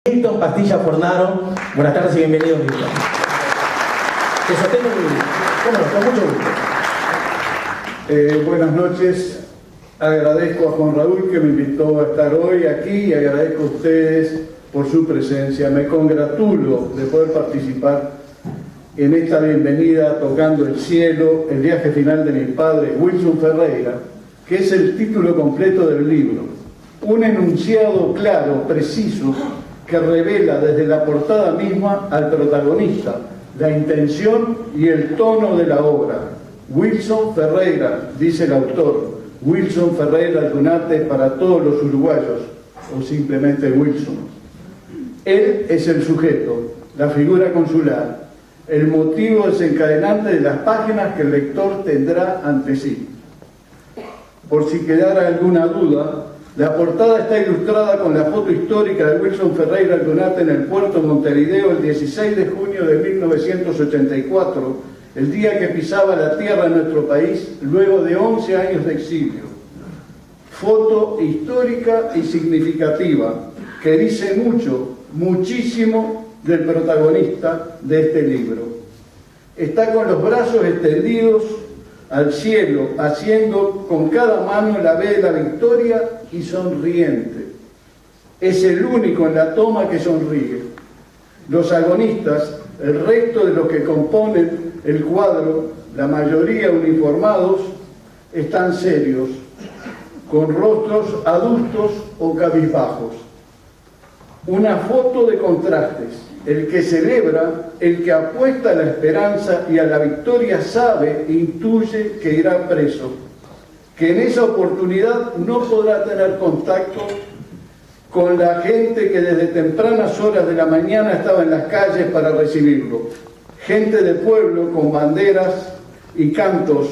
Milton Pastilla Fornaro, buenas tardes y bienvenidos, Milton. Te sostengo con mucho gusto. Buenas noches, agradezco a Juan Raúl que me invitó a estar hoy aquí y agradezco a ustedes por su presencia. Me congratulo de poder participar en esta bienvenida Tocando el Cielo, el viaje final de mi padre, Wilson Ferreira, que es el título completo del libro. Un enunciado claro, preciso, que revela desde la portada misma al protagonista, la intención y el tono de la obra. Wilson Ferreira, dice el autor, Wilson Ferreira Dunate para todos los uruguayos, o simplemente Wilson. Él es el sujeto, la figura consular, el motivo desencadenante de las páginas que el lector tendrá ante sí. Por si quedara alguna duda, la portada está ilustrada con la foto histórica de Wilson Ferreira Dunate en el puerto de Montevideo el 16 de junio de 1984, el día que pisaba la tierra de nuestro país luego de 11 años de exilio. Foto histórica y significativa que dice mucho, muchísimo del protagonista de este libro. Está con los brazos extendidos al cielo, haciendo con cada mano la V de la victoria y sonriente. Es el único en la toma que sonríe. Los agonistas, el resto de los que componen el cuadro, la mayoría uniformados, están serios, con rostros adultos o cabizbajos. Una foto de contrastes. El que celebra, el que apuesta a la esperanza y a la victoria sabe, intuye que irá preso, que en esa oportunidad no podrá tener contacto con la gente que desde tempranas horas de la mañana estaba en las calles para recibirlo. Gente de pueblo con banderas y cantos,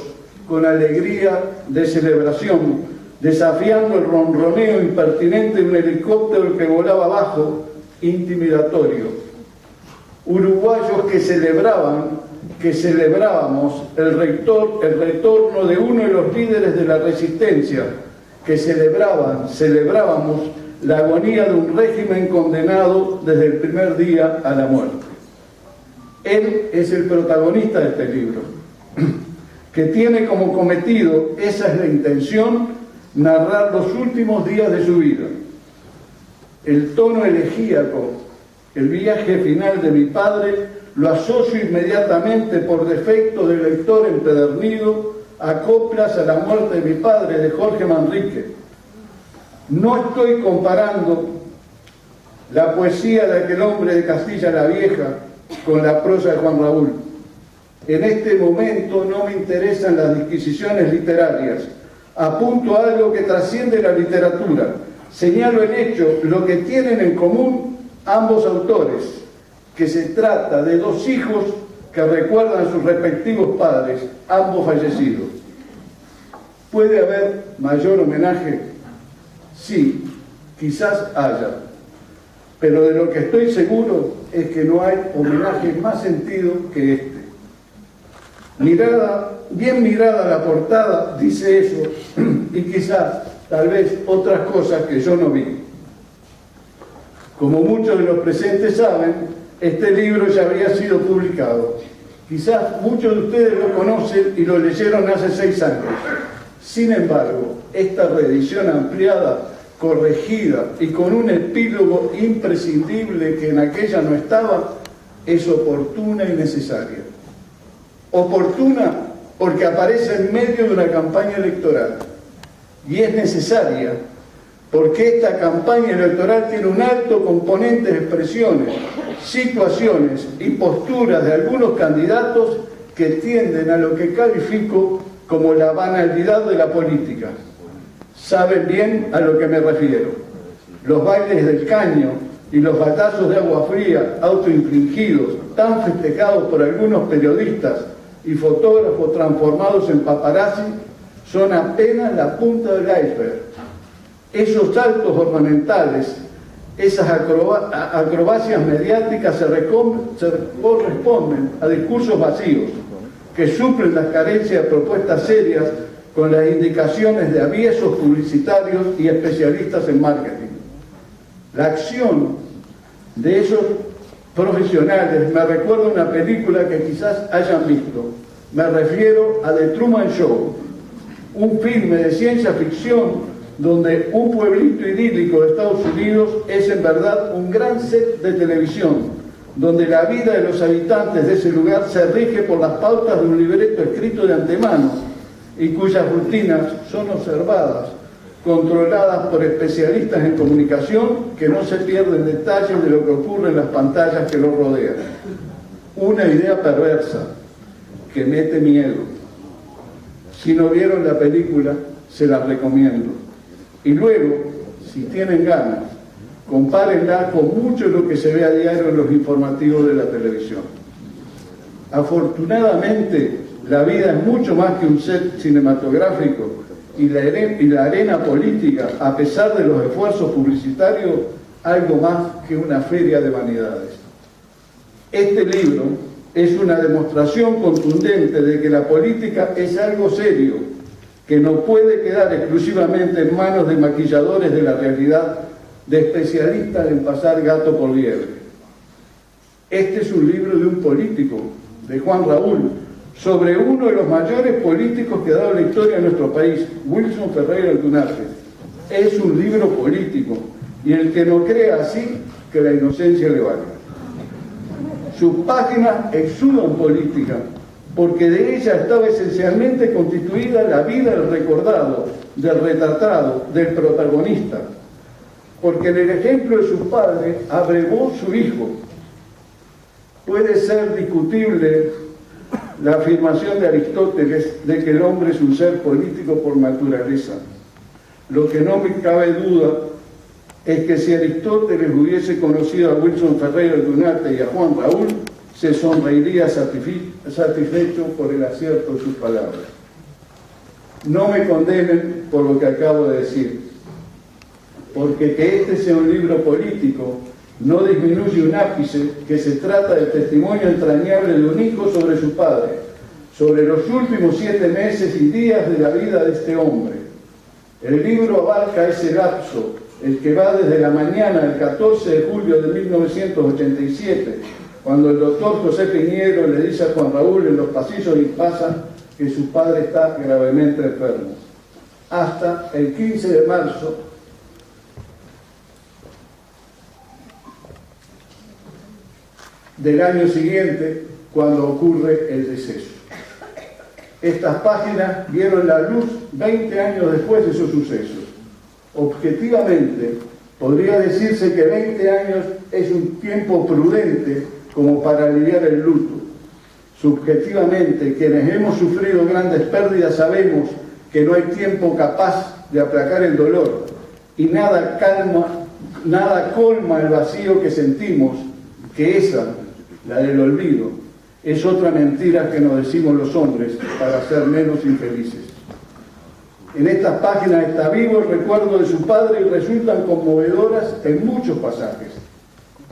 con alegría de celebración, desafiando el ronroneo impertinente de un helicóptero que volaba abajo, intimidatorio. Uruguayos que celebrábamos el retorno de uno de los líderes de la resistencia, que celebrábamos la agonía de un régimen condenado desde el primer día a la muerte. Él es el protagonista de este libro, que tiene como cometido, esa es la intención, narrar los últimos días de su vida. El tono elegíaco, el viaje final de mi padre, lo asocio inmediatamente por defecto del lector empedernido a coplas a la muerte de mi padre, de Jorge Manrique. No estoy comparando la poesía de aquel hombre de Castilla la Vieja con la prosa de Juan Raúl. En este momento no me interesan las disquisiciones literarias. Apunto a algo que trasciende la literatura. Señalo el hecho, lo que tienen en común ambos autores, que se trata de dos hijos que recuerdan a sus respectivos padres, ambos fallecidos. ¿Puede haber mayor homenaje? Sí, quizás haya, pero de lo que estoy seguro es que no hay homenaje más sentido que este. Bien mirada la portada, dice eso, y quizás, tal vez, otras cosas que yo no vi. Como muchos de los presentes saben, este libro ya había sido publicado. Quizás muchos de ustedes lo conocen y lo leyeron hace 6 años. Sin embargo, esta reedición ampliada, corregida y con un epílogo imprescindible que en aquella no estaba, es oportuna y necesaria. Oportuna porque aparece en medio de una campaña electoral. Y es necesaria porque esta campaña electoral tiene un alto componente de expresiones, situaciones y posturas de algunos candidatos que tienden a lo que califico como la banalidad de la política. Saben bien a lo que me refiero. Los bailes del caño y los batazos de agua fría autoinfligidos, tan festejados por algunos periodistas y fotógrafos transformados en paparazzi, son apenas la punta del iceberg. Esos saltos ornamentales, esas acrobacias mediáticas se corresponden a discursos vacíos que suplen las carencias de propuestas serias con las indicaciones de aviesos publicitarios y especialistas en marketing. La acción de esos profesionales, me recuerda una película que quizás hayan visto. Me refiero a The Truman Show, un filme de ciencia ficción donde un pueblito idílico de Estados Unidos es en verdad un gran set de televisión, donde la vida de los habitantes de ese lugar se rige por las pautas de un libreto escrito de antemano y cuyas rutinas son observadas, controladas por especialistas en comunicación que no se pierden detalles de lo que ocurre en las pantallas que los rodean. Una idea perversa que mete miedo. Si no vieron la película, se la recomiendo. Y luego, si tienen ganas, compárenla con mucho de lo que se ve a diario en los informativos de la televisión. Afortunadamente, la vida es mucho más que un set cinematográfico y la arena política, a pesar de los esfuerzos publicitarios, algo más que una feria de vanidades. Este libro es una demostración contundente de que la política es algo serio, que no puede quedar exclusivamente en manos de maquilladores de la realidad, de especialistas en pasar gato por liebre. Este es un libro de un político, de Juan Raúl, sobre uno de los mayores políticos que ha dado la historia de nuestro país, Wilson Ferreira Aldunate. Es un libro político, y el que no crea así, que la inocencia le valga. Sus páginas exudan política, porque de ella estaba esencialmente constituida la vida del recordado, del retratado, del protagonista. Porque en el ejemplo de su padre abrevó su hijo. Puede ser discutible la afirmación de Aristóteles de que el hombre es un ser político por naturaleza. Lo que no me cabe duda es que si Aristóteles hubiese conocido a Wilson Ferreira Aldunate y a Juan Raúl, se sonreiría satisfecho por el acierto de sus palabras. No me condenen por lo que acabo de decir, porque que este sea un libro político no disminuye un ápice que se trata del testimonio entrañable de un hijo sobre su padre, sobre los últimos 7 meses y días de la vida de este hombre. El libro abarca ese lapso, el que va desde la mañana del 14 de julio de 1987, cuando el doctor José Piñero le dice a Juan Raúl en los pasillos de Impasa que su padre está gravemente enfermo, hasta el 15 de marzo del año siguiente, cuando ocurre el deceso. Estas páginas vieron la luz 20 años después de esos sucesos. Objetivamente, podría decirse que 20 años es un tiempo prudente como para aliviar el luto. Subjetivamente, quienes hemos sufrido grandes pérdidas sabemos que no hay tiempo capaz de aplacar el dolor y nada colma el vacío que sentimos, que esa, la del olvido, es otra mentira que nos decimos los hombres para ser menos infelices. En estas páginas está vivo el recuerdo de su padre y resultan conmovedoras en muchos pasajes.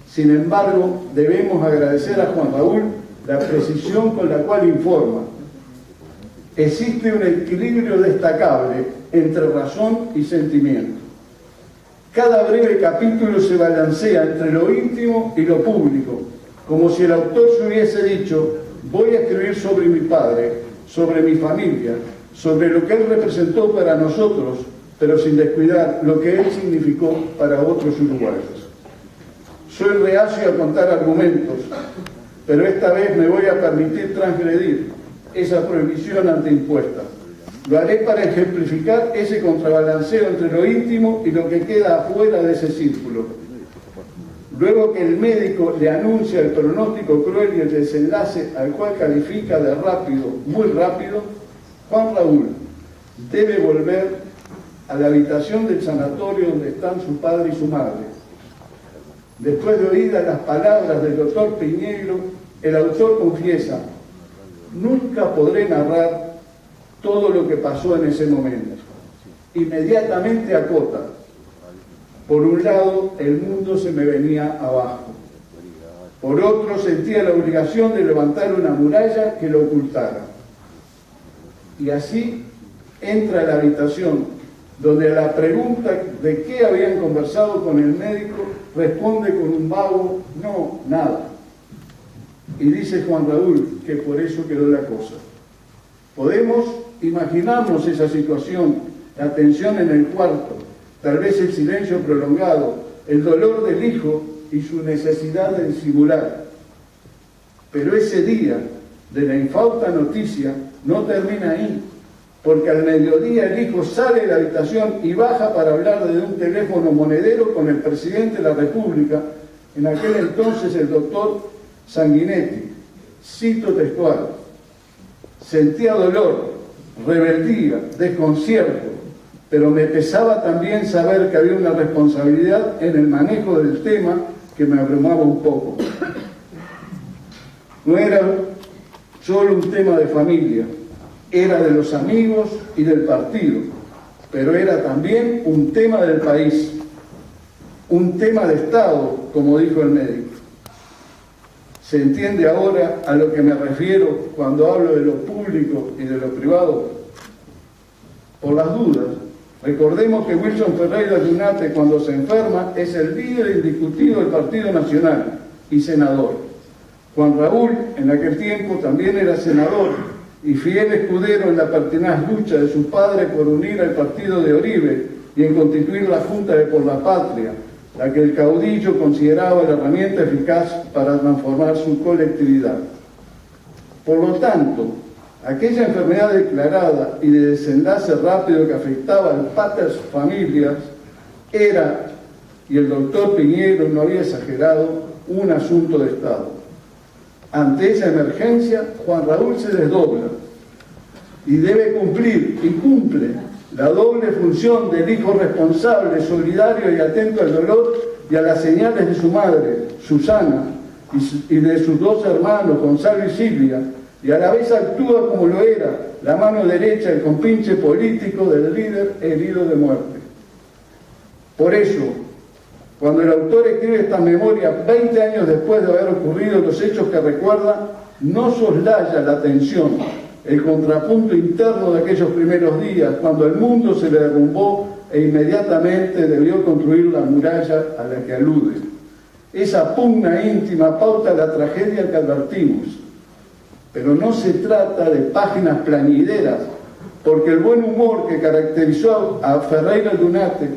Sin embargo, debemos agradecer a Juan Raúl la precisión con la cual informa. Existe un equilibrio destacable entre razón y sentimiento. Cada breve capítulo se balancea entre lo íntimo y lo público, como si el autor se hubiese dicho: voy a escribir sobre mi padre, sobre mi familia, sobre lo que él representó para nosotros, pero sin descuidar lo que él significó para otros uruguayos. Soy reacio a contar argumentos, pero esta vez me voy a permitir transgredir esa prohibición anteimpuesta. Lo haré para ejemplificar ese contrabalanceo entre lo íntimo y lo que queda afuera de ese círculo. Luego que el médico le anuncia el pronóstico cruel y el desenlace al cual califica de rápido, muy rápido, Juan Raúl debe volver a la habitación del sanatorio donde están su padre y su madre. Después de oídas las palabras del doctor Piñeiro, el autor confiesa: nunca podré narrar todo lo que pasó en ese momento. Inmediatamente acota: por un lado, el mundo se me venía abajo. Por otro, sentía la obligación de levantar una muralla que lo ocultara. Y así entra a la habitación, donde a la pregunta de qué habían conversado con el médico, responde con un vago no, nada. Y dice Juan Raúl que por eso quedó la cosa. Podemos imaginarnos esa situación, la tensión en el cuarto, tal vez el silencio prolongado, el dolor del hijo y su necesidad de disimular. Pero ese día de la infausta noticia no termina ahí, porque al mediodía el hijo sale de la habitación y baja para hablar desde un teléfono monedero con el presidente de la República, en aquel entonces el doctor Sanguinetti. Cito textual: sentía dolor, rebeldía, desconcierto, pero me pesaba también saber que había una responsabilidad en el manejo del tema que me abrumaba un poco. No era solo un tema de familia, era de los amigos y del partido, pero era también un tema del país, un tema de Estado, como dijo el médico. ¿Se entiende ahora a lo que me refiero cuando hablo de lo público y de lo privado? Por las dudas, recordemos que Wilson Ferreira Lunate, cuando se enferma, es el líder indiscutido del Partido Nacional y senador. Juan Raúl, en aquel tiempo, también era senador y fiel escudero en la pertinaz lucha de su padre por unir al partido de Oribe y en constituir la Junta de Por la Patria, la que el caudillo consideraba la herramienta eficaz para transformar su colectividad. Por lo tanto, aquella enfermedad declarada y de desenlace rápido que afectaba al paters familias era, y el doctor Piñero no había exagerado, un asunto de Estado. Ante esa emergencia, Juan Raúl se desdobla y debe cumplir, y cumple, la doble función del hijo responsable, solidario y atento al dolor y a las señales de su madre, Susana, y de sus dos hermanos, Gonzalo y Silvia, y a la vez actúa como lo era, la mano derecha, el compinche político del líder herido de muerte. Por eso, cuando el autor escribe esta memoria 20 años después de haber ocurrido los hechos que recuerda, no soslaya la tensión, el contrapunto interno de aquellos primeros días, cuando el mundo se le derrumbó e inmediatamente debió construir la muralla a la que alude. Esa pugna íntima pauta la tragedia que advertimos. Pero no se trata de páginas plañideras, porque el buen humor que caracterizó a Ferreira Lunate,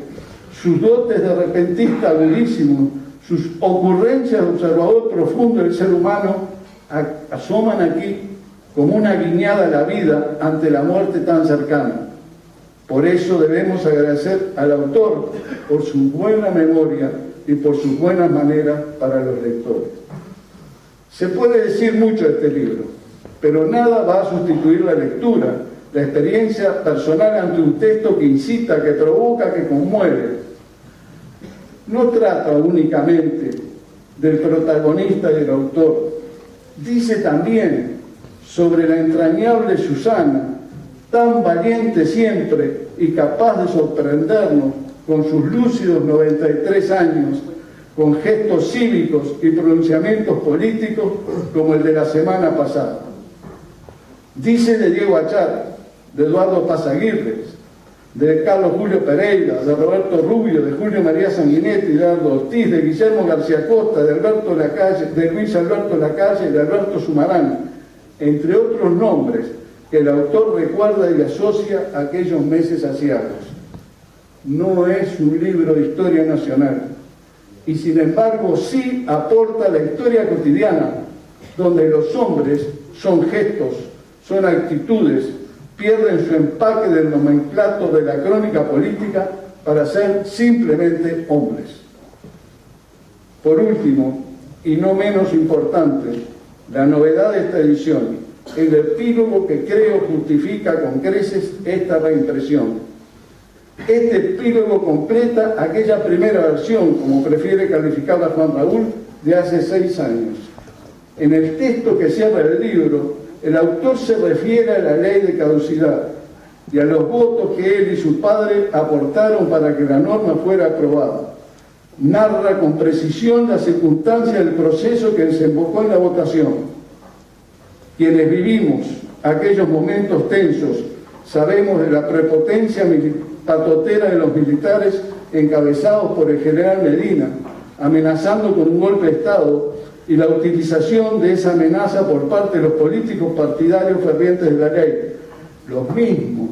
sus dotes de repentista agudísimo, sus ocurrencias de observador profundo del ser humano, asoman aquí como una guiñada a la vida ante la muerte tan cercana. Por eso debemos agradecer al autor por su buena memoria y por sus buenas maneras para los lectores. Se puede decir mucho de este libro, pero nada va a sustituir la lectura, la experiencia personal ante un texto que incita, que provoca, que conmueve. No trata únicamente del protagonista y del autor, dice también sobre la entrañable Susana, tan valiente siempre y capaz de sorprendernos con sus lúcidos 93 años, con gestos cívicos y pronunciamientos políticos como el de la semana pasada. Dice de Diego Achar, de Eduardo Pazaguirres, de Carlos Julio Pereira, de Roberto Rubio, de Julio María Sanguinetti, de Aldo Ortiz, de Guillermo García Costa, de Alberto Lacalle, de Luis Alberto Lacalle y de Alberto Sumarán, entre otros nombres que el autor recuerda y asocia a aquellos meses asiagos. No es un libro de historia nacional, y sin embargo sí aporta la historia cotidiana, donde los hombres son gestos, son actitudes, pierden su empaque del nomenclato de la crónica política para ser simplemente hombres. Por último, y no menos importante, la novedad de esta edición, el epílogo que creo justifica con creces esta reimpresión. Este epílogo completa aquella primera versión, como prefiere calificarla Juan Raúl, de hace 6 años. En el texto que cierra el libro, el autor se refiere a la ley de caducidad y a los votos que él y su padre aportaron para que la norma fuera aprobada. Narra con precisión las circunstancias del proceso que desembocó en la votación. Quienes vivimos aquellos momentos tensos sabemos de la prepotencia patotera de los militares encabezados por el general Medina, amenazando con un golpe de Estado y la utilización de esa amenaza por parte de los políticos partidarios fervientes de la ley, los mismos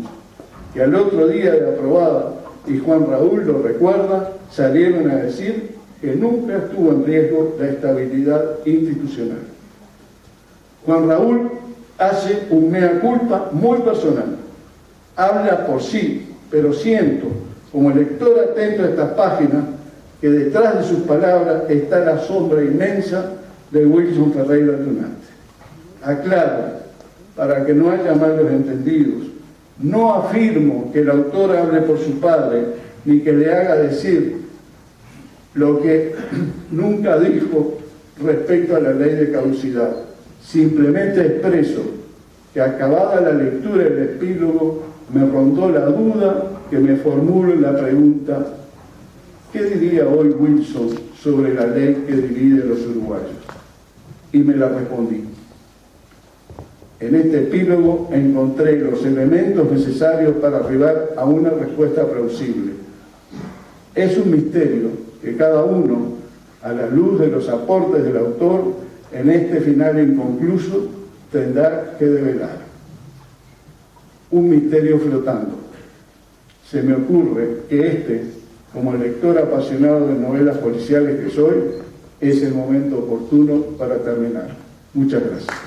que al otro día de aprobada, y Juan Raúl lo recuerda, salieron a decir que nunca estuvo en riesgo la estabilidad institucional. Juan Raúl hace un mea culpa muy personal, habla por sí, pero siento, como lector atento a estas páginas, que detrás de sus palabras está la sombra inmensa de Wilson Ferreira Tunante. Aclaro, para que no haya malos entendidos, no afirmo que el autor hable por su padre, ni que le haga decir lo que nunca dijo respecto a la ley de caducidad. Simplemente expreso que acabada la lectura del epílogo me rondó la duda que me formuló la pregunta: ¿qué diría hoy Wilson sobre la ley que divide a los uruguayos? Y me la respondí. En este epílogo encontré los elementos necesarios para arribar a una respuesta plausible. Es un misterio que cada uno, a la luz de los aportes del autor, en este final inconcluso, tendrá que develar. Un misterio flotando. Se me ocurre que como lector apasionado de novelas policiales que soy, es el momento oportuno para terminar. Muchas gracias.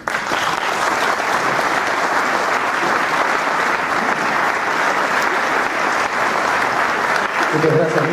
Muchas gracias.